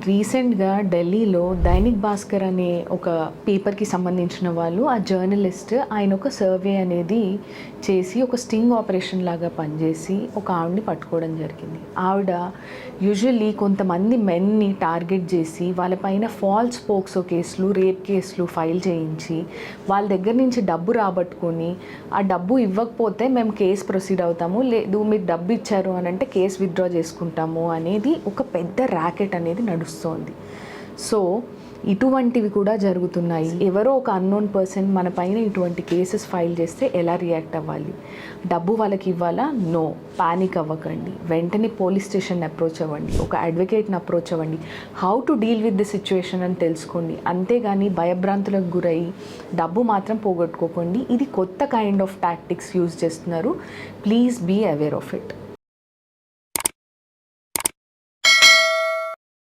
రీసెంట్గా ఢిల్లీలో దైనిక్ భాస్కర్ అనే ఒక పేపర్కి సంబంధించిన వాళ్ళు, ఆ జర్నలిస్ట్ ఆయన ఒక సర్వే అనేది చేసి ఒక స్టింగ్ ఆపరేషన్ లాగా పనిచేసి ఒక ఆవిడని పట్టుకోవడం జరిగింది. ఆవిడ యూజువల్లీ కొంతమంది మెన్ని టార్గెట్ చేసి వాళ్ళపైన ఫాల్స్ పోక్సో కేసులు, రేప్ కేసులు ఫైల్ చేయించి వాళ్ళ దగ్గర నుంచి డబ్బు రాబట్టుకొని ఆ డబ్బు ఇవ్వకపోతే మేము కేసు ప్రొసీడ్ అవుతాము, లేదు మీరు డబ్బు ఇచ్చారు అని అంటే కేసు విత్డ్రా చేసుకుంటాము అనేది ఒక పెద్ద ర్యాకెట్ అనేది నడుస్తోంది. సో ఇటువంటివి కూడా జరుగుతున్నాయి. ఎవరో ఒక అన్నోన్ పర్సన్ మన పైన ఇటువంటి కేసెస్ ఫైల్ చేస్తే ఎలా రియాక్ట్ అవ్వాలి? డబ్బు వాళ్ళకి ఇవ్వాలా? నో, పానిక్ అవ్వకండి. వెంటనే పోలీస్ స్టేషన్ అప్రోచ్ అవ్వండి, ఒక అడ్వకేట్ని అప్రోచ్ అవ్వండి, how to deal with the situation అని తెలుసుకోండి. అంతేగాని భయభ్రాంతులకు గురై డబ్బు మాత్రం పోగొట్టుకోకండి. ఇది కొత్త కైండ్ ఆఫ్ టాక్టిక్స్ యూజ్ చేస్తున్నారు. Please be aware of it.